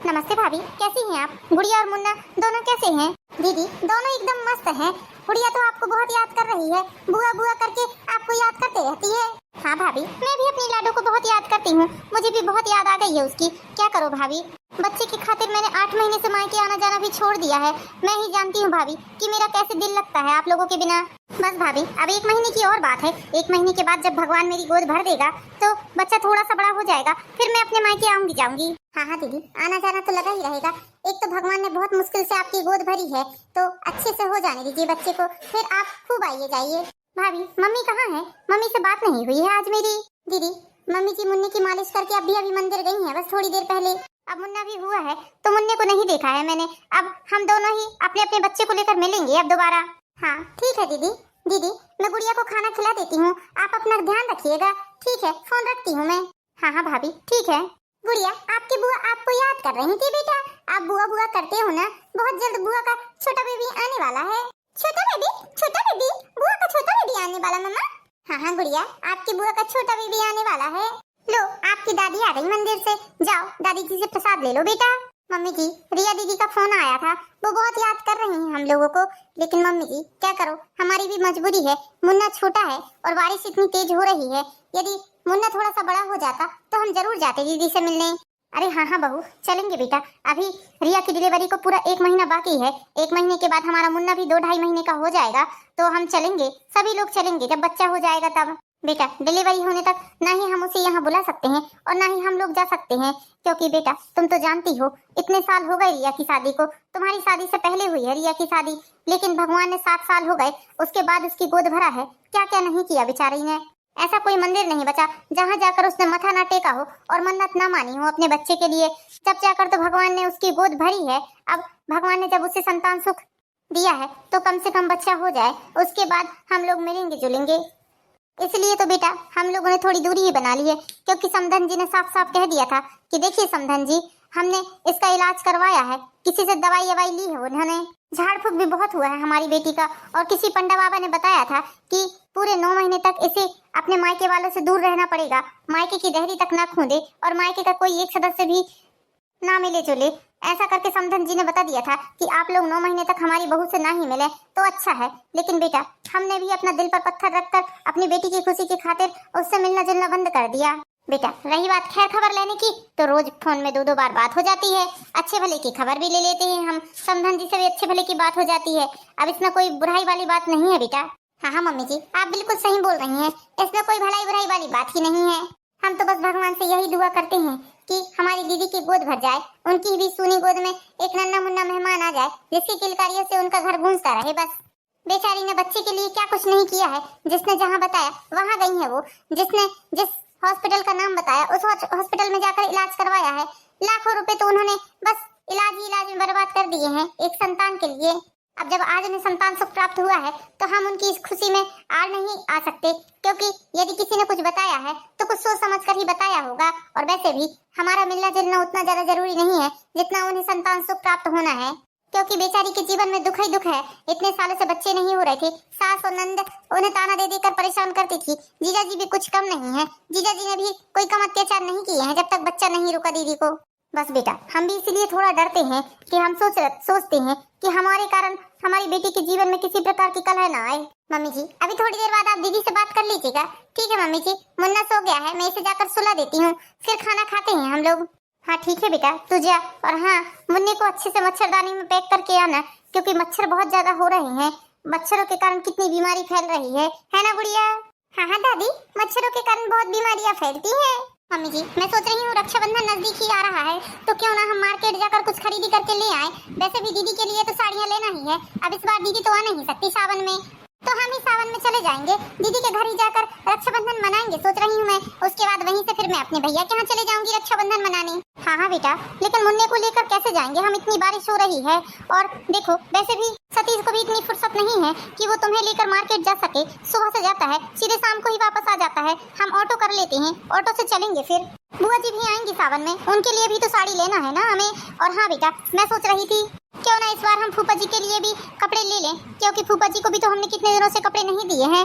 नमस्ते भाभी, कैसी हैं आप? गुड़िया और मुन्ना दोनों कैसे हैं? दीदी दोनों एकदम मस्त हैं। गुड़िया तो आपको बहुत याद कर रही है, बुआ बुआ करके आपको याद करते रहती है। हाँ भाभी, मैं भी अपनी लाडो को बहुत याद करती हूँ, मुझे भी बहुत याद आ गई है उसकी। क्या करो भाभी, बच्चे की खातिर मैंने 8 महीने से मायके आना जाना भी छोड़ दिया है। मैं ही जानती हूँ भाभी कि मेरा कैसे दिल लगता है आप लोगों के बिना। बस भाभी, अब 1 महीने की और बात है। 1 महीने के बाद जब भगवान मेरी गोद भर देगा तो बच्चा थोड़ा सा बड़ा हो जाएगा, फिर मैं अपने मायके आऊंगी जाऊंगी। हाँ दीदी, आना जाना तो लगा ही रहेगा। एक तो भगवान ने बहुत मुश्किल से आपकी गोद भरी है, तो अच्छे से हो जाने दीजिए बच्चे को, फिर आप खूब आइए जाइए। भाभी, मम्मी कहाँ है? मम्मी से बात नहीं हुई है आज मेरी। दीदी, मम्मी जी मुन्ने की मालिश करके अभी मंदिर गई हैं, बस थोड़ी देर पहले। अब मुन्ना भी हुआ है तो मुन्ने को नहीं देखा है मैंने। अब हम दोनों ही अपने अपने बच्चे को लेकर मिलेंगे अब दोबारा। हाँ ठीक है दीदी। दीदी, मैं गुड़िया को खाना खिला देती हूँ, आप अपना ध्यान रखिएगा। ठीक है, फोन रखती हूँ मैं। हाँ भाभी ठीक है। गुड़िया, आपकी बुआ आपको याद कर रही थी बेटा। आप बुआ बुआ करते हो ना, बहुत जल्द बुआ का छोटा बेबी आने वाला है। छोटा बेबी, बुआ का छोटा बेबी आने वाला मम्मा। हाँ गुड़िया, आपकी बुआ का छोटा बेबी आने वाला है। लो, आपकी दादी आ गई मंदिर से, जाओ दादी जी से प्रसाद ले लो बेटा। मम्मी जी, रिया दीदी का फोन आया था, वो बहुत याद कर रही हैं हम लोगों को, लेकिन मम्मी जी क्या करो, हमारी भी मजबूरी है। मुन्ना छोटा है और बारिश इतनी तेज हो रही है, यदि मुन्ना थोड़ा सा बड़ा हो जाता तो हम जरूर जाते दीदी से मिलने। अरे हाँ बहू, चलेंगे बेटा। अभी रिया की डिलीवरी को पूरा 1 महीना बाकी है। 1 महीने के बाद हमारा मुन्ना भी 2-2.5 महीने का हो जाएगा, तो हम चलेंगे, सभी लोग चलेंगे जब बच्चा हो जाएगा तब। बेटा, डिलीवरी होने तक ना ही हम उसे यहाँ बुला सकते हैं और ना ही हम लोग जा सकते हैं, क्योंकि बेटा तुम तो जानती हो इतने साल हो गए रिया की शादी को। तुम्हारी शादी से पहले हुई है रिया की शादी, लेकिन भगवान ने 7 साल हो गए, उसके बाद उसकी गोद भरा है। क्या क्या नहीं किया बेचारी ने। ऐसा कोई मंदिर नहीं बचा जहाँ जाकर उसने मथा ना टेका हो और मन्नत ना मानी हो अपने बच्चे के लिए, जब जाकर तो भगवान ने उसकी गोद भरी है। अब भगवान ने जब उसे संतान सुख दिया है तो कम से कम बच्चा हो जाए, उसके बाद हम लोग मिलेंगे जुलेंगे। इसलिए तो बेटा हम लोगों ने थोड़ी दूरी ही बना ली है, क्योंकि समधन जी ने साफ साफ कह दिया था कि देखिए समधन जी, हमने इसका इलाज करवाया है, किसी से दवाई ली है उन्होंने, झाड़ फूक भी बहुत हुआ है हमारी बेटी का, और किसी पंडा बाबा ने बताया था कि पूरे 9 महीने तक इसे अपने मायके वालों से दूर रहना पड़ेगा, मायके की दहरी तक ना खूंदे और मायके का कोई एक सदस्य भी ना मिले जुले। ऐसा करके समधन जी ने बता दिया था कि आप लोग 9 महीने तक हमारी बहू से ना ही मिले तो अच्छा है। लेकिन बेटा हमने भी अपना दिल पर पत्थर रखकर अपनी बेटी की खुशी की खातिर उससे मिलना जुलना बंद कर दिया। बेटा रही बात खैर खबर लेने की, तो रोज फोन में 2-2 बार बात हो जाती है, अच्छे भले की खबर भी ले लेते हैं हम, समधन जी से भी अच्छे भले की बात हो जाती है। अब इसमें कोई बुराई वाली बात नहीं है बेटा। हाँ मम्मी जी, आप बिल्कुल सही बोल रही हैं, इसमें कोई भलाई बुराई वाली बात ही नहीं है। हम तो बस भगवान से यही दुआ करते हैं कि हमारी दीदी की गोद भर जाए, उनकी भी सूनी गोद में एक नन्ना मुन्ना मेहमान आ जाए, जिसकी किलकारियों से उनका घर गूंजता रहे। बस बेचारी ने बच्चे के लिए क्या कुछ नहीं किया है, जिसने जहाँ बताया वहाँ गई है वो, जिसने जिस हॉस्पिटल का नाम बताया उस हॉस्पिटल में जाकर इलाज करवाया है। लाखों रुपए तो उन्होंने बस इलाज में बर्बाद कर दिए हैं एक संतान के लिए। अब जब आज उन्हें संतान सुख प्राप्त हुआ है तो हम उनकी इस खुशी में आड़ नहीं आ सकते, क्योंकि यदि किसी ने कुछ बताया है तो कुछ सोच समझ कर ही बताया होगा। और वैसे भी हमारा मिलना जुलना उतना ज्यादा जरूरी नहीं है जितना उन्हें संतान सुख प्राप्त होना है, क्योंकि बेचारी के जीवन में दुख ही दुख है। इतने सालों से बच्चे नहीं हो रहे थे, सास और नंद उन्हें ताना दे देकर परेशान करती थी। जीजा जी भी कुछ कम नहीं है, जीजा जी ने भी कोई कम अत्याचार नहीं किए हैं जब तक बच्चा नहीं रुका दीदी को। बस बेटा हम भी इसीलिए थोड़ा डरते हैं कि हम सोचते हैं कि हमारे कारण हमारी बेटी के जीवन में किसी प्रकार की कलह ना आए। मम्मी जी अभी थोड़ी देर बाद आप दीदी से बात कर लीजिएगा। ठीक है मम्मी जी, मुन्ना सो गया है, मैं इसे जाकर सुला देती हूँ, फिर खाना खाते हैं हम लोग। हाँ ठीक है बेटा, तू जा, और हाँ मुन्ने को अच्छे से मच्छरदानी में पैक करके आना, क्योंकि मच्छर बहुत ज्यादा हो रहे हैं। मच्छरों के कारण कितनी बीमारी फैल रही है ना गुड़िया? हाँ दादी, मच्छरों के कारण बहुत बीमारियाँ फैलती है। मम्मी जी मैं सोच रही हूँ रक्षाबंधन नजदीक ही आ रहा है, तो क्यों ना हम मार्केट जाकर कुछ खरीदी करके ले आए। वैसे भी दीदी के लिए तो साड़ियाँ लेना ही है, अब इस बार दीदी तो आ नहीं सकती सावन में, तो हम ही सावन में चले जाएंगे, दीदी के घर ही जाकर रक्षाबंधन मनाएंगे सोच रही हूँ मैं। उसके बाद वहीं से फिर मैं अपने भैया के यहाँ चले जाऊंगी रक्षाबंधन मनाने। हाँ बेटा, लेकिन मुन्ने को लेकर कैसे जाएंगे हम, इतनी बारिश हो रही है। और देखो वैसे भी सतीश को भी इतनी फुर्सत नहीं है कि वो तुम्हें लेकर मार्केट जा सके, सुबह से जाता है सीधे शाम को ही वापस आ जाता है। हम ऑटो कर लेते हैं, ऑटो से चलेंगे। फिर बुआ जी भी आएंगी सावन में, उनके लिए भी तो साड़ी लेना है ना हमें। और हाँ बेटा मैं सोच रही थी क्यों ना इस बार हम फूफा जी के लिए भी कपड़े ले लें, क्योंकि फूफा जी को भी तो हमने कितने दिनों से कपड़े नहीं दिए हैं।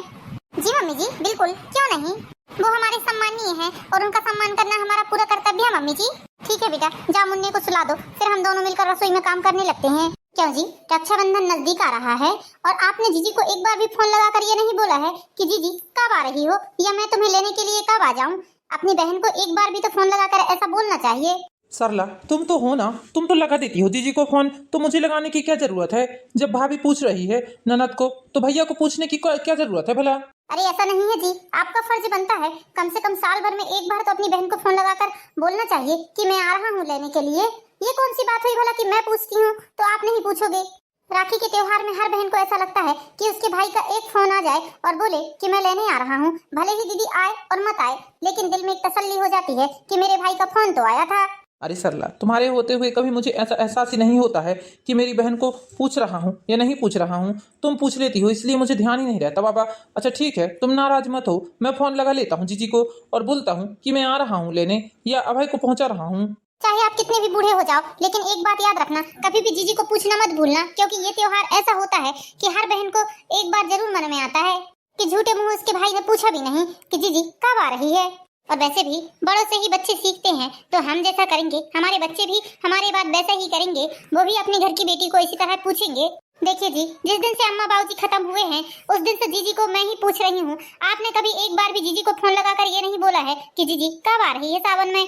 जी मम्मी जी बिल्कुल, क्यों नहीं, वो हमारे सम्मानीय हैं और उनका सम्मान करना हमारा पूरा कर्तव्य है मम्मी जी। ठीक है बेटा, जा मुन्ने को सुला दो, फिर हम दोनों मिलकर रसोई में काम करने लगते हैं। क्यों जी, रक्षाबंधन नजदीक आ रहा है और आपने जीजी को एक बार भी फोन लगाकर ये नहीं बोला है कि जीजी कब आ रही हो या मैं तुम्हें लेने के लिए कब आ जाऊं? अपनी बहन को एक बार भी तो फोन लगाकर ऐसा बोलना चाहिए। सरला, तुम तो हो ना, तुम तो लगा देती हो दीदी को फोन, तो मुझे लगाने की क्या जरूरत है? जब भाभी पूछ रही है ननद को, तो भैया को पूछने की क्या जरूरत है भला? अरे ऐसा नहीं है जी, आपका फर्ज बनता है कम से कम साल भर में एक बार तो अपनी बहन को फोन लगाकर बोलना चाहिए कि मैं आ रहा हूँ लेने के लिए। ये कौन सी बात हुई भला कि मैं पूछती हूँ तो आप नहीं पूछोगे? राखी के त्योहार में हर बहन को ऐसा लगता है कि उसके भाई का एक फोन आ जाए और बोले कि मैं लेने आ रहा हूँ, भले ही दीदी आए और मत आए, लेकिन दिल में एक तसल्ली हो जाती है कि मेरे भाई का फोन तो आया था। अरे सरला, तुम्हारे होते हुए कभी मुझे ऐसा एहसास ही नहीं होता है कि मेरी बहन को पूछ रहा हूँ या नहीं पूछ रहा हूँ। तुम पूछ लेती हो इसलिए मुझे ध्यान ही नहीं रहता बाबा। अच्छा ठीक है, तुम नाराज मत हो, मैं फोन लगा लेता हूँ जीजी को और बोलता हूँ कि मैं आ रहा हूँ लेने या अभय को पहुँचा रहा हूँ। चाहे आप कितने भी बूढ़े हो जाओ, लेकिन एक बात याद रखना, कभी भी जीजी को पूछना मत भूलना, क्योंकि ये त्योहार ऐसा होता है कि हर बहन को एक बार जरूर मन में आता है कि झूठे मुंह उसके भाई ने पूछा भी नहीं कि जीजी कब आ रही है। और वैसे भी बड़ों से ही बच्चे सीखते हैं, तो हम जैसा करेंगे हमारे बच्चे भी हमारे बाद वैसा ही करेंगे, वो भी अपने घर की बेटी को इसी तरह पूछेंगे। देखिए जी, जिस दिन से अम्मा बाबूजी खत्म हुए हैं उस दिन से जीजी को मैं ही पूछ रही हूँ। आपने कभी एक बार भी जीजी को फोन लगाकर ये नहीं बोला है कि जीजी कब आ रही है सावन में।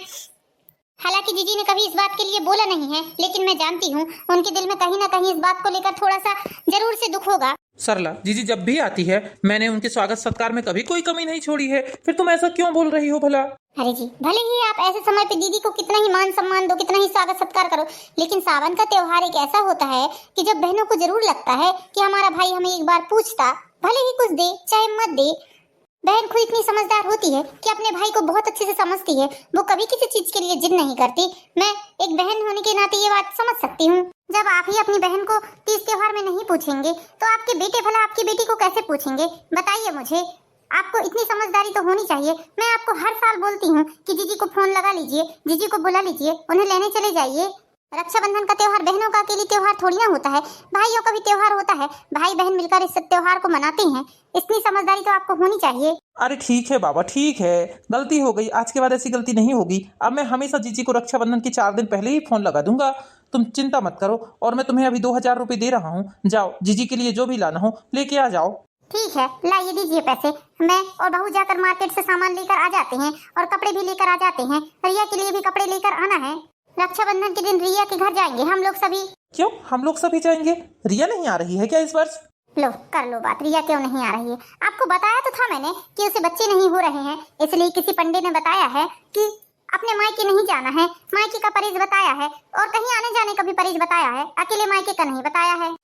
हालांकि जीजी ने कभी इस बात के लिए बोला नहीं है, लेकिन मैं जानती हूँ उनके दिल में कहीं ना कहीं इस बात को लेकर थोड़ा सा जरूर से दुख होगा। सरला, जीजी जब भी आती है मैंने उनके स्वागत सत्कार में कभी कोई कमी नहीं छोड़ी है, फिर तुम ऐसा क्यों बोल रही हो भला? अरे जी, भले ही आप ऐसे समय पे दीदी को कितना ही मान सम्मान दो, कितना ही स्वागत सत्कार करो, लेकिन सावन का त्योहार एक ऐसा होता है कि जब बहनों को जरूर लगता है कि हमारा भाई हमें एक बार पूछता, भले ही कुछ दे चाहे मत दे। बहन खुद इतनी समझदार होती है कि अपने भाई को बहुत अच्छे से समझती है, वो कभी किसी चीज के लिए जिद नहीं करती। मैं एक बहन होने के नाते ये बात समझ सकती हूँ। जब आप ही अपनी बहन को तीज त्योहार में नहीं पूछेंगे तो आपके बेटे भला आपकी बेटी को कैसे पूछेंगे? बताइए मुझे। आपको इतनी समझदारी तो होनी चाहिए। मैं आपको हर साल बोलती हूँ कि जीजी को फोन लगा लीजिए, जीजी को बुला लीजिए, उन्हें लेने चले जाइए। रक्षाबंधन का त्योहार बहनों का अकेले त्योहार थोड़ी ना होता है, भाइयों का भी त्योहार होता है। भाई बहन मिलकर इस त्योहार को मनाते हैं। इतनी समझदारी तो आपको होनी चाहिए। अरे ठीक है बाबा, ठीक है, गलती हो गई, आज के बाद ऐसी गलती नहीं होगी। अब मैं हमेशा जीजी को रक्षाबंधन के 4 दिन पहले ही फोन लगा दूंगा, तुम चिंता मत करो। और मैं तुम्हें अभी 2000 रुपये दे रहा हूँ, जाओ जीजी के लिए जो भी लाना हो लेके आ जाओ। ठीक है, लाइए दीजिए पैसे। मैं और बहू जाकर मार्केट से सामान लेकर आ जाते हैं और कपड़े भी लेकर आ जाते हैं। रिया के लिए भी कपड़े लेकर आना है। रक्षाबंधन के दिन रिया के घर जाएंगे हम लोग सभी। क्यों हम लोग सभी जाएंगे? रिया नहीं आ रही है क्या इस वर्ष? लो कर लो बात, रिया क्यों नहीं आ रही है? आपको बताया तो था मैंने कि उसे बच्चे नहीं हो रहे हैं, इसलिए किसी पंडित ने बताया है कि अपने मायके नहीं जाना है। मायके का परहेज बताया है और कहीं आने जाने का भी परहेज बताया है, अकेले मायके का नहीं बताया है।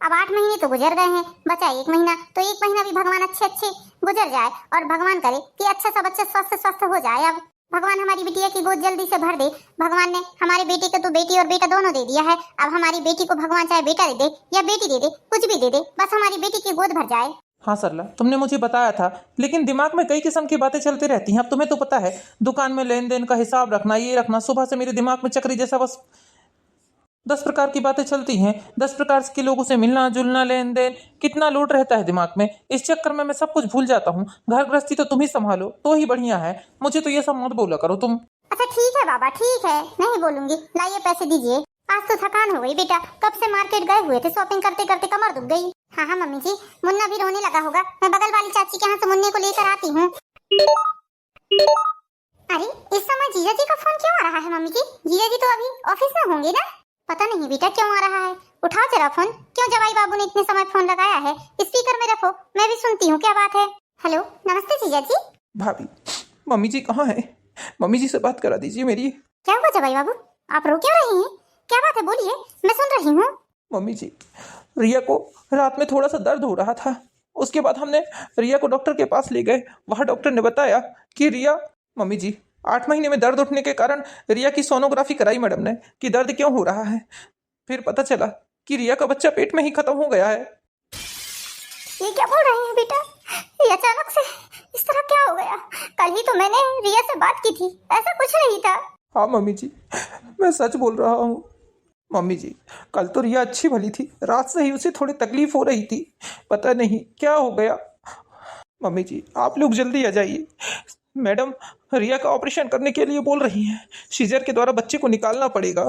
अब 8 महीने तो गुजर गए हैं, बचा 1 महीना, तो 1 महीना भी भगवान अच्छे गुजर जाए और भगवान करे कि अच्छा सा बच्चा स्वस्थ हो जाए। अब भगवान हमारी बिटिया की गोद जल्दी से भर दे। भगवान ने हमारे बेटे को तो बेटी और बेटा दोनों दे दिया है, अब हमारी बेटी को भगवान चाहे बेटा दे दे या बेटी दे दे, कुछ भी दे दे, बस हमारी बेटी की गोद भर जाए। हाँ सरला, तुमने मुझे बताया था, लेकिन दिमाग में कई किस्म की बातें चलती रहती हैं। अब तुम्हें तो पता है दुकान में लेन देन का हिसाब रखना, ये रखना, सुबह से मेरे दिमाग में चक्री जैसा बस 10 प्रकार की बातें चलती हैं। 10 प्रकार के लोगों से मिलना जुलना, लेन देन, कितना लोड रहता है दिमाग में। इस चक्कर में मैं सब कुछ भूल जाता हूँ। घर गृहस्थी तो तुम ही संभालो तो ही बढ़िया है, मुझे तो ये सब मत बोला करो तुम। अच्छा ठीक है बाबा, ठीक है, नहीं बोलूंगी। लाइए पैसे दीजिए। आज तो थकान हो गई बेटा, कब से मार्केट गए हुए थे, शॉपिंग करते करते कमर दुख गई। हाँ हाँ मम्मी जी, मुन्ना भी रोने लगा होगा, मैं बगल वाली चाची के यहाँ से मुन्ने को लेकर आती हूँ। अरे इस समय जीजा जी का फोन क्यों आ रहा है मम्मी जी? जीजा जी तो अभी ऑफिस में होंगे ना? पता नहीं बेटा क्यों आ रहा है, उठाओ जरा फोन। क्यों जवाई बाबू ने इतने समय फोन लगाया है? स्पीकर में रखो, मैं भी सुनती हूँ क्या बात है। हेलो, नमस्ते जीजा जी। भाभी, मम्मी जी कहाँ है? मम्मी जी से बात करा दीजिए मेरी। क्या हुआ जवाई बाबू, आप रो क्यों रही हैं? क्या बात है, बोलिए, मैं सुन रही हूँ। मम्मी जी, रिया को रात में थोड़ा सा दर्द हो रहा था, उसके बाद हमने रिया को डॉक्टर के पास ले गए। वहाँ डॉक्टर ने बताया कि रिया, मम्मी जी 8 महीने में दर्द उठने के कारण रिया की सोनोग्राफी कराई मैडम ने कि दर्द क्यों हो रहा है। फिर पता चला कि रिया का बच्चा पेट में ही खत्म हो गया है। ये क्या बोल रहे हैं बेटा? ये अचानक से इस तरह क्या हो गया? कल ही तो मैंने रिया से बात की थी, ऐसा कुछ नहीं था। हाँ मम्मी जी, मैं सच बोल रहा हूँ। मम्मी जी, कल तो रिया अच्छी भली थी, रात से ही उसे थोड़ी तकलीफ हो रही थी, पता नहीं क्या हो गया। मम्मी जी आप लोग जल्दी आ जाइए, मैडम, रिया का ऑपरेशन करने के लिए बोल रही हैं। सीजर के द्वारा बच्चे को निकालना पड़ेगा,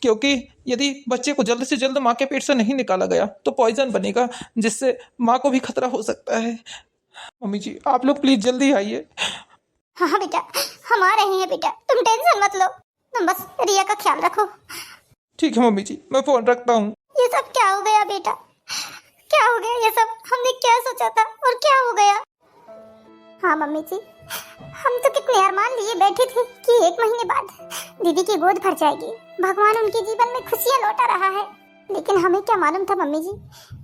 क्योंकि यदि बच्चे को जल्द से जल्द माँ के पेट से नहीं निकाला गया तो पॉइजन बनेगा, जिससे माँ को भी खतरा हो सकता है। मम्मी जी, आप लोग प्लीज जल्दी आइए। हाँ बेटा, हम आ रहे हैं बेटा, तुम टेंशन मत लो, तुम बस रिया का ख्याल रखो। ठीक है मम्मी जी, मैं फोन रखता हूँ। ये सब क्या हो गया बेटा, क्या हो गया ये सब? हमने क्या सोचा था और क्या हो गया? हाँ मम्मी जी, हम तो कितने अरमान लिए बैठे थे कि 1 महीने बाद दीदी की गोद भर जाएगी, भगवान उनके जीवन में खुशियां लौटा रहा है। लेकिन हमें क्या मालूम था मम्मी जी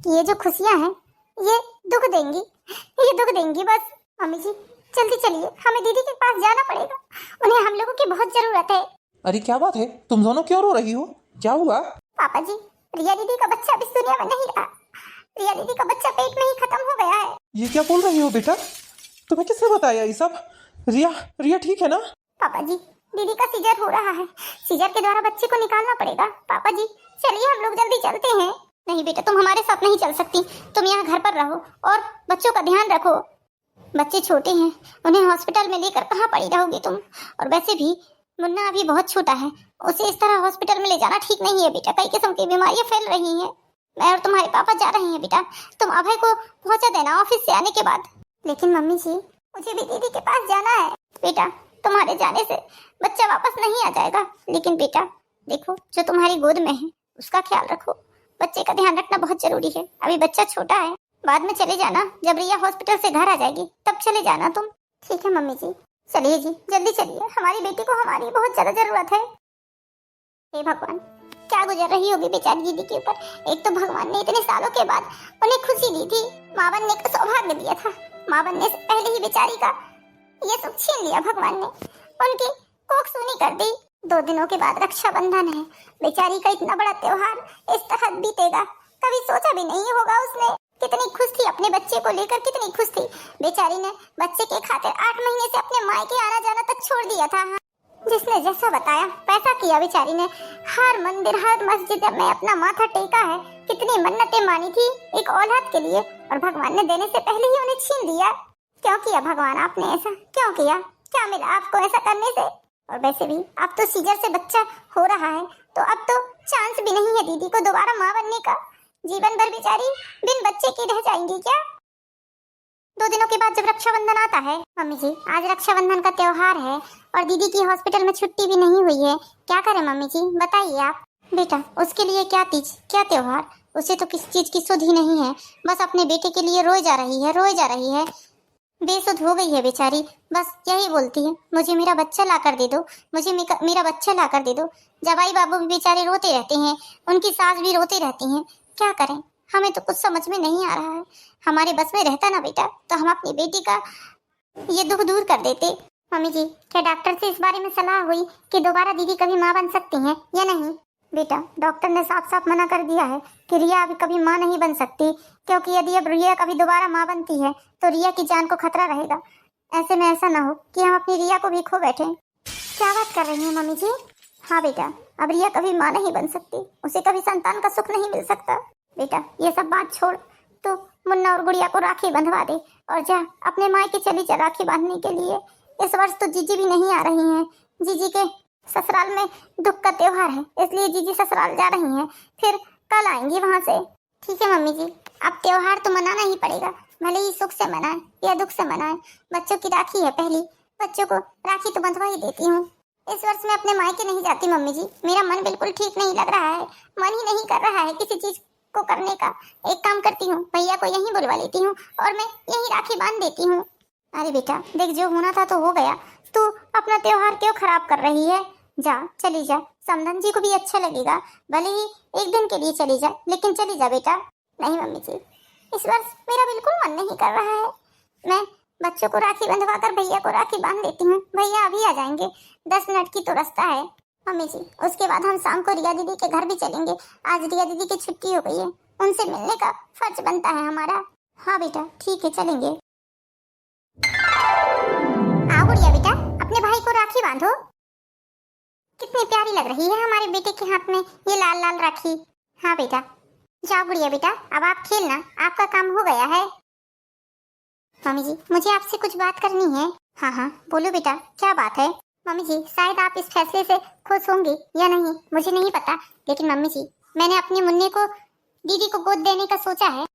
कि ये जो खुशियां हैं ये दुख देंगी, ये दुख देंगी बस। मम्मी जी जल्दी चलिए, हमें दीदी के पास जाना पड़ेगा, उन्हें हम लोगों की बहुत जरूरत है। अरे क्या बात है, तुम दोनों क्यों रो रही हो? क्या हुआ? पापा जी, रिया दीदी का बच्चा इस दुनिया में नहीं रहा, रिया दीदी का बच्चा पेट में ही खत्म हो गया है। ये क्या बोल रही हो बेटा? तुम्हें किसने बताया ये सब? रिया रिया ठीक है ना? पापा जी, दीदी का सीजर हो रहा है, सीजर के द्वारा बच्चे को निकालना पड़ेगा। पापा जी चलिए, हम लोग जल्दी चलते हैं। नहीं बेटा, तुम हमारे साथ नहीं चल सकती, तुम यहाँ घर पर रहो और बच्चों का ध्यान रखो। बच्चे छोटे हैं, उन्हें हॉस्पिटल में लेकर कहाँ पड़ी रहोगी तुम? और वैसे भी मुन्ना अभी बहुत छोटा है, उसे इस तरह हॉस्पिटल में ले जाना ठीक नहीं है बेटा, कई किस्म की बीमारियां फैल रही हैं। मैं और तुम्हारे पापा जा रहे हैं बेटा, तुम अभय को पहुंचा देना ऑफिस से आने के बाद। लेकिन मम्मी जी, मुझे भी दीदी के पास जाना है। बेटा, तुम्हारे जाने से बच्चा वापस नहीं आ जाएगा, लेकिन बेटा देखो, जो तुम्हारी गोद में है उसका ख्याल रखो, बच्चे का ध्यान रखना बहुत जरूरी है। अभी बच्चा छोटा है, बाद में चले जाना, जब रिया हॉस्पिटल से घर आ जाएगी तब चले जाना तुम। ठीक है मम्मी जी, चलिए जी, जल्दी चलिए, हमारी बेटी को हमारी बहुत ज्यादा जरूरत है। हे भगवान, क्या गुजर रही होगी बेचारी दीदी के ऊपर। एक तो भगवान ने इतने सालों के बाद उन्हें खुशी दी थी, माँ बनने का सौभाग्य दिया था, माँ बनने से पहले ही बेचारी का ये सब छीन लिया भगवान ने, उनकी कोख सूनी कर दी। 2 दिनों के बाद रक्षाबंधन है, बेचारी का इतना बड़ा त्योहार इस तरह बीतेगा कभी सोचा भी नहीं होगा उसने। कितनी खुश थी अपने बच्चे को लेकर, कितनी खुश थी बेचारी ने, बच्चे के खातिर 8 महीने से अपने मायके आना जाना तक छोड़ दिया था। जिसने जैसा बताया वैसा किया बेचारी ने, हर मंदिर हर मस्जिद में अपना माथा टेका है, कितनी मन्नतें मानी थी एक औलाद के लिए, और भगवान ने देने से पहले ही उन्हें छीन दिया। क्यों किया भगवान आपने ऐसा, क्यों किया? क्या मिला आपको ऐसा करने से? और वैसे भी अब तो सीजर से बच्चा हो रहा है, तो अब तो चांस भी नहीं है दीदी को दोबारा माँ बनने का। जीवन भर बेचारी बिन बच्चे की रह जाएंगी क्या? 2 दिनों के बाद जब रक्षाबंधन आता है, मम्मी जी आज रक्षाबंधन का त्योहार है और दीदी की हॉस्पिटल में छुट्टी भी नहीं हुई है, क्या करें मम्मी जी बताइए आप। बेटा, उसके लिए क्या तीज क्या त्योहार, उसे तो किसी चीज की सुध ही नहीं है, बस अपने बेटे के लिए रोए जा रही है, रोए जा रही है, बेसुध हो गई है बेचारी, बस यही बोलती है मुझे मेरा बच्चा ला कर दे दो, मुझे मेरा बच्चा ला कर दे दो। जवाई बाबू भी बेचारे रोते रहते हैं, उनकी सास भी रोती रहती हैं, क्या करें? हमें तो कुछ समझ में नहीं आ रहा है। हमारे बस में रहता ना बेटा, तो हम अपनी बेटी का ये दुख दूर कर देते। मम्मी जी, क्या डॉक्टर से इस बारे में सलाह हुई कि दोबारा दीदी कभी माँ बन सकती हैं या नहीं? बेटा, डॉक्टर ने साफ साफ मना कर दिया है कि रिया अभी कभी माँ नहीं बन सकती, क्योंकि यदि अब रिया कभी दोबारा माँ बनती है तो रिया की जान को खतरा रहेगा। ऐसे में ऐसा ना हो कि हम अपनी रिया को भी खो बैठे। क्या बात कर रही हैं मम्मी जी? हाँ बेटा, अब रिया कभी माँ नहीं बन सकती, उसे कभी संतान का सुख नहीं मिल सकता। बेटा, ये सब बात छोड़, तो मुन्ना और गुड़िया को राखी बंधवा दे और जा अपने मायके चली जा राखी बांधने के लिए। इस वर्ष तो जीजी भी नहीं आ रही हैं, जीजी के ससुराल में दुख का त्योहार है, इसलिए जीजी ससुराल जा रही हैं, फिर कल आएंगी वहाँ से। ठीक है मम्मी जी, अब त्योहार तो मनाना ही पड़ेगा, भले ही सुख से मनाए या दुख से मनाए, बच्चों की राखी है पहली, बच्चों को राखी तो बंधवा ही देती हूँ। इस वर्ष मैं अपने मायके नहीं जाती मम्मी जी, मेरा मन बिल्कुल ठीक नहीं लग रहा है, मन ही नहीं कर रहा है किसी चीज को करने का। एक काम करती हूँ, भैया को यहीं बुलवा लेती हूँ और मैं यहीं राखी बांध देती हूँ। अरे बेटा देख, जो होना था तो हो गया, तू अपना त्योहार क्यों खराब कर रही है? जा, चली जा, समधन जी को भी अच्छा लगेगा, भले ही एक दिन के लिए चली जा, लेकिन चली जा बेटा। नहीं मम्मी जी, इस वर्ष मेरा बिल्कुल मन नहीं कर रहा है, मैं बच्चों को राखी बंधवा कर भैया को राखी बांध देती हूँ, भैया अभी आ जाएंगे, 10 मिनट की तो रास्ता है। मम्मी जी, उसके बाद हम शाम को रिया दीदी के घर भी चलेंगे, आज रिया दीदी की छुट्टी हो गई है, उनसे मिलने का फर्ज बनता है हमारा। हाँ बेटा ठीक है, चलेंगे। आओ गुड़िया बेटा, अपने भाई को राखी बांधो, कितनी प्यारी लग रही है हमारे बेटे के हाथ में ये लाल लाल राखी। हाँ बेटा, जाओ गुड़िया बेटा, अब आप खेलना, आपका काम हो गया है। मम्मी जी, मुझे आपसे कुछ बात करनी है। हाँ हाँ बोलो बेटा, क्या बात है? मम्मी जी, शायद आप इस फैसले से खुश होंगी या नहीं मुझे नहीं पता, लेकिन मम्मी जी, मैंने अपने मुन्ने को दीदी को गोद देने का सोचा है।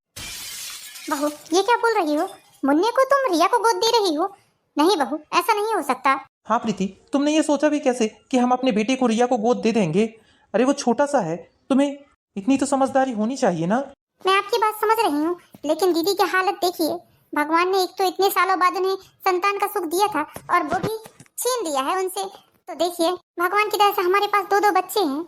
बहू, ये क्या बोल रही हो? मुन्ने को तुम रिया को गोद दे रही हो? नहीं बहू, ऐसा नहीं हो सकता। हाँ प्रीति, तुमने ये सोचा भी कैसे कि हम अपने बेटे को रिया को गोद दे देंगे? अरे वो छोटा सा है, तुम्हें इतनी तो समझदारी होनी चाहिए ना। मैं आपकी बात समझ रही हूँ, लेकिन दीदी की हालत देखिए। भगवान ने एक तो इतने सालों बाद उन्हें संतान का सुख दिया था और वो भी छीन दिया है उनसे। तो देखिए, भगवान की दया से हमारे पास 2-2 बच्चे हैं।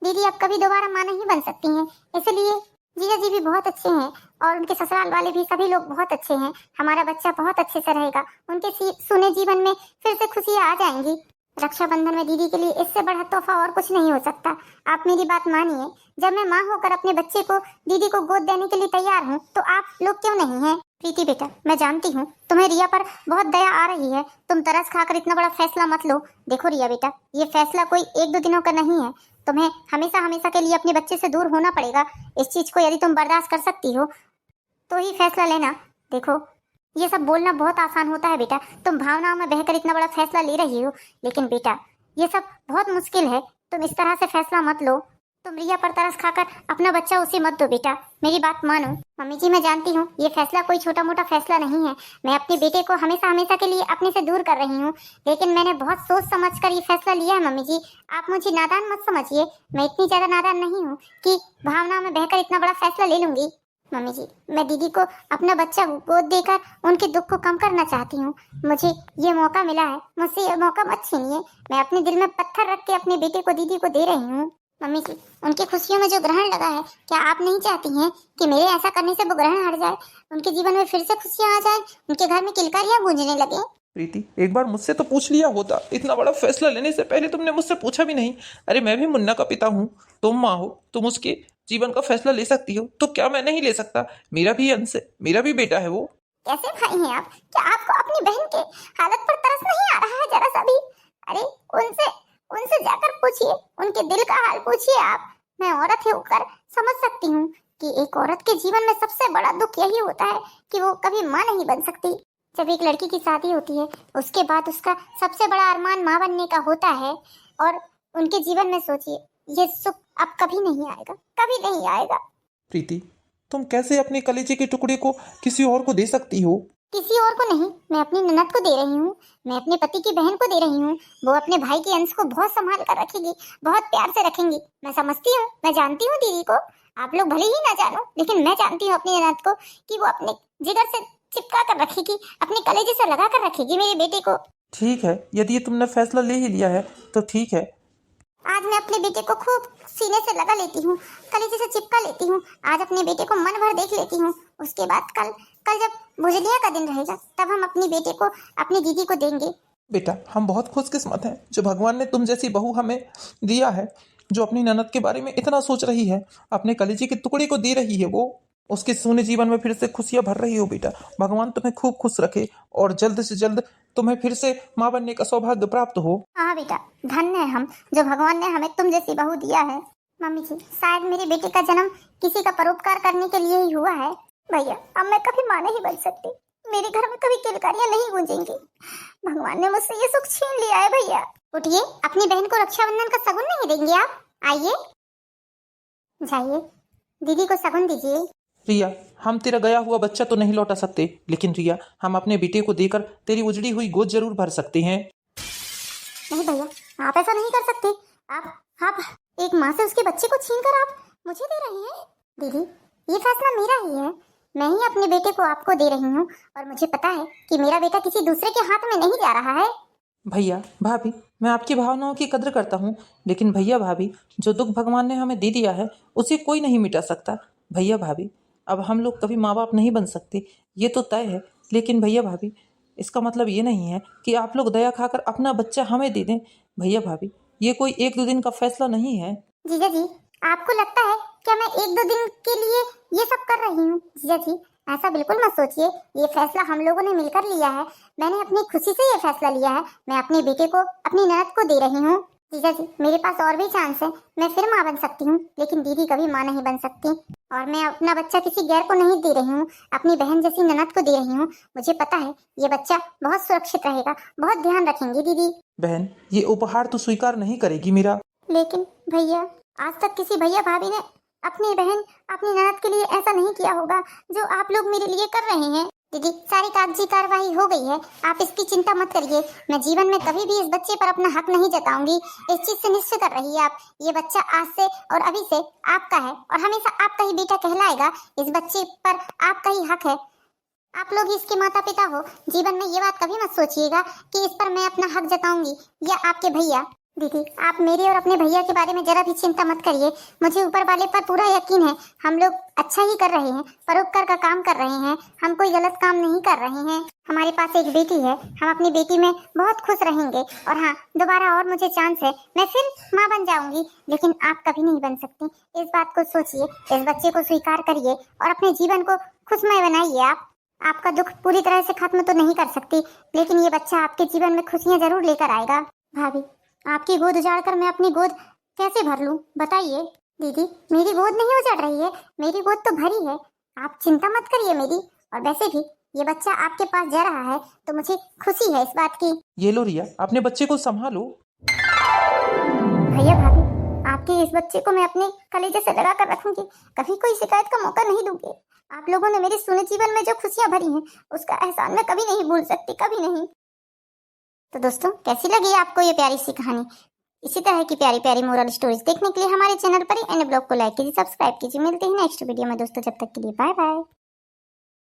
दीदी अब कभी दोबारा माँ नहीं बन सकती हैं, इसलिए जीजा जी भी बहुत अच्छे हैं और उनके ससुराल वाले भी सभी लोग बहुत अच्छे हैं। हमारा बच्चा बहुत अच्छे से रहेगा, उनके सुने जीवन में फिर से खुशियाँ आ जाएंगी। रक्षाबंधन में दीदी के लिए इससे बड़ा तोहफा और कुछ नहीं हो सकता। आप मेरी बात मानिए, जब मैं माँ होकर अपने बच्चे को दीदी को गोद देने के लिए तैयार हूँ, तो आप लोग क्यों नहीं हैं? प्रीति बेटा, मैं जानती हूँ तुम्हें रिया पर बहुत दया आ रही है, तुम तरस खाकर इतना बड़ा फैसला मत लो। देखो रिया बेटा, ये फैसला कोई 1-2 दिनों का नहीं है, तुम्हें हमेशा हमेशा के लिए अपने बच्चे से दूर होना पड़ेगा। इस चीज को यदि तुम बर्दाश्त कर सकती हो तो ही फैसला लेना। देखो, ये सब बोलना बहुत आसान होता है बेटा, तुम भावनाओं में बहकर इतना बड़ा फैसला ले रही हो, लेकिन बेटा ये सब बहुत मुश्किल है। तुम इस तरह से फैसला मत लो। तुम रिया पर तरस खाकर अपना बच्चा उसे मत दो बेटा, मेरी बात मानो। मम्मी जी, मैं जानती हूँ ये फैसला कोई छोटा मोटा फैसला नहीं है। मैं अपने बेटे को हमेशा हमेशा के लिए अपने से दूर कर रही हूँ, लेकिन मैंने बहुत सोच समझ कर ये फैसला लिया है। मम्मी जी, आप मुझे नादान मत समझिए, मैं इतनी ज्यादा नादान नहीं हूँ कि भावनाओं में बहकर इतना बड़ा फैसला ले लूंगी। मम्मी जी, मैं दीदी को अपना बच्चा गोद देकर उनके दुख को कम करना चाहती हूँ। मुझे ये मौका मिला है, मुझसे ये मौका मत छीनिए। मैं अपने दिल में पत्थर रख के अपने बेटे को दीदी को दे रही हूँ। मम्मी जी, उनकी खुशियों में जो ग्रहण लगा है, क्या आप नहीं चाहती हैं कि मेरे ऐसा करने से वो ग्रहण हट जाए, उनके जीवन में फिर से खुशियाँ आ जाए, उनके घर में किलकारियाँ गूंजने लगे? प्रीति, एक बार मुझसे तो पूछ लिया होता, इतना बड़ा फैसला लेने से पहले तुमने मुझसे पूछा भी नहीं। अरे मैं भी मुन्ना का पिता हूँ, तुम माँ हो, तुम उसके जीवन का फैसला ले सकती हो, तो क्या मैं नहीं ले सकता? मेरा भी अंश है, मेरा भी बेटा है वो। कैसे भाई हैं आप? क्या आपको अपनी बहन के हालत पर तरस नहीं आ रहा है जरा सा भी? अरे उनसे उनसे जाकर पूछिए, उनके दिल का हाल पूछिए आप। मैं औरत होकर समझ सकती हूँ कि एक औरत के जीवन में सबसे बड़ा दुख यही होता है कि वो कभी माँ नहीं बन सकती। जब एक लड़की की शादी होती है, उसके बाद उसका सबसे बड़ा अरमान माँ बनने का होता है, और उनके जीवन में सोचिए, ये सुख अब कभी नहीं आएगा, कभी नहीं आएगा। प्रीति, तुम कैसे अपने कलेजे के टुकड़े को किसी और को दे सकती हो? किसी और को नहीं, मैं अपनी ननद को दे रही हूँ, मैं अपने पति की बहन को दे रही हूँ। वो अपने भाई के अंश को बहुत संभाल कर रखेगी, बहुत प्यार से रखेंगी। मैं समझती हूँ, मैं जानती हूँ दीदी को। आप लोग भले ही ना जानो, लेकिन मैं जानती हूँ अपनी ननद को कि वो अपने जिगर से चिपका कर रखेगी, अपने कलेजे से लगा कर रखेगी मेरे बेटे को। ठीक है, यदि ये तुमने फैसला ले ही लिया है तो ठीक है। आज मैं अपने बेटे को खूब सीने से लगा लेती हूँ, कलेजे से चिपका लेती हूँ। आज अपने बेटे को मन भर देख लेती हूँ। उसके बाद कल कल जब भुजलिया का दिन रहेगा, तब हम अपने बेटे को अपनी दीदी को देंगे। बेटा, हम बहुत खुशकिस्मत हैं जो भगवान ने तुम जैसी बहू हमें दिया है, जो अपनी ननद के बारे में इतना सोच रही है, अपने कलेजे के टुकड़े को दे रही है। वो उसके सोने जीवन में फिर से खुशियां भर रही हो। बेटा, भगवान तुम्हें खूब खुश रखे और जल्द से जल्द तुम्हें फिर से माँ बनने का सौभाग्य प्राप्त हो। हाँ बेटा, धन्य है हम जो भगवान ने हमें तुम जैसी बहू दिया है। मम्मी जी, शायद मेरे बेटे का जन्म किसी का परोपकार करने के लिए ही हुआ है। भैया, अब मैं कभी माँ नहीं बन सकती, मेरे घर में कभी किलकारियां नहीं गूंजेंगी। भगवान ने मुझसे ये सुख छीन लिया है। भैया उठिए, अपनी बहन को रक्षाबंधन का शगुन नहीं देंगे आप? आइए, जाइए, दीदी को शगुन दीजिए। रिया, हम तेरा गया हुआ बच्चा तो नहीं लौटा सकते, लेकिन रिया, हम अपने बेटे को देकर तेरी उजड़ी हुई गोद जरूर भर सकते हैं। नहीं भैया, आप ऐसा नहीं कर सकते। आप एक माँ से उसके बच्चे को छीनकर आप मुझे दे रही हैं। दीदी, ये फैसला मेरा ही है, मैं ही अपने बेटे को आपको दे रही हूँ, और मुझे पता है कि मेरा बेटा किसी दूसरे के हाथ में नहीं जा रहा है। भैया भाभी, मैं आपकी भावनाओं की कद्र करता हूँ, लेकिन भैया भाभी, जो दुख भगवान ने हमें दे दिया है उसे कोई नहीं मिटा सकता। भैया भाभी, अब हम लोग कभी माँ बाप नहीं बन सकते, ये तो तय है, लेकिन भैया भाभी, इसका मतलब ये नहीं है कि आप लोग दया खाकर अपना बच्चा हमें दे दें। भैया भाभी, ये कोई 1-2 दिन का फैसला नहीं है। जीजा जी, आपको लगता है क्या मैं 1-2 दिन के लिए ये सब कर रही हूँ? जीजा जी, ऐसा बिल्कुल मत सोचिए। ये फैसला हम लोगों ने मिलकर लिया है, मैंने अपनी खुशी से ये फैसला लिया है। मैं अपने बेटे को अपनी ननद को दे रही हूँ। जीजा जी, मेरे पास और भी चांस है, मैं फिर माँ बन सकती हूँ, लेकिन दीदी कभी माँ नहीं बन सकती। और मैं अपना बच्चा किसी गैर को नहीं दे रही हूँ, अपनी बहन जैसी ननद को दे रही हूँ। मुझे पता है ये बच्चा बहुत सुरक्षित रहेगा, बहुत ध्यान रखेंगी दीदी। बहन, ये उपहार तो स्वीकार नहीं करेगी मीरा। लेकिन भैया, आज तक किसी भैया भाभी ने अपनी बहन, अपनी ननद के लिए ऐसा नहीं किया होगा जो आप लोग मेरे लिए कर रहे हैं। दीदी, सारी कागजी कार्रवाई हो गई है, आप इसकी चिंता मत करिए। मैं जीवन में कभी भी इस बच्चे पर अपना हक नहीं जताऊंगी, इस चीज से निश्चय कर रही है आप। ये बच्चा आज से और अभी से आपका है और हमेशा आपका ही बेटा कहलाएगा। इस बच्चे पर आपका ही हक है, आप लोग इसके माता पिता हो। जीवन में ये बात कभी मत सोचिएगा कि इस पर मैं अपना हक जताऊंगी या आपके भैया। दीदी, आप मेरे और अपने भैया के बारे में जरा भी चिंता मत करिए, मुझे ऊपर वाले पर पूरा यकीन है। हम लोग अच्छा ही कर रहे हैं, परोपकार का काम कर रहे हैं, हम कोई गलत काम नहीं कर रहे हैं। हमारे पास एक बेटी है, हम अपनी बेटी में बहुत खुश रहेंगे। और हाँ, दोबारा और मुझे चांस है, मैं फिर माँ बन जाऊंगी, लेकिन आप कभी नहीं बन सकती। इस बात को सोचिए, इस बच्चे को स्वीकार करिए और अपने जीवन को खुशमय बनाइए। आपका दुख पूरी तरह से खत्म तो नहीं कर सकती, लेकिन ये बच्चा आपके जीवन में खुशियाँ जरूर लेकर आएगा। भाभी, आपकी गोद उजाड़कर मैं अपनी गोद कैसे भर लूं, बताइए। दीदी, मेरी गोद नहीं उजाड़ रही है, मेरी गोद तो भरी है, आप चिंता मत करिए मेरी। और वैसे भी ये बच्चा आपके पास जा रहा है तो मुझे खुशी है इस बात की। ये लो रिया, अपने बच्चे को संभालो। भैया भाभी, आपके इस बच्चे को मैं अपने कलेजे से लगा कर रखूंगी, कभी कोई शिकायत का मौका नहीं दूंगी। आप लोगों ने मेरे सोने जीवन में जो खुशियां भरी हैं, उसका एहसान मैं कभी नहीं भूल सकती, कभी नहीं। तो दोस्तों, कैसी लगी आपको ये प्यारी सी कहानी? इसी तरह की प्यारी प्यारी मोरल स्टोरीज देखने के लिए हमारे चैनल पर एंड ब्लॉग को लाइक कीजिए, सब्सक्राइब कीजिए। मिलते हैं नेक्स्ट वीडियो में दोस्तों, जब तक के लिए बाय बाय।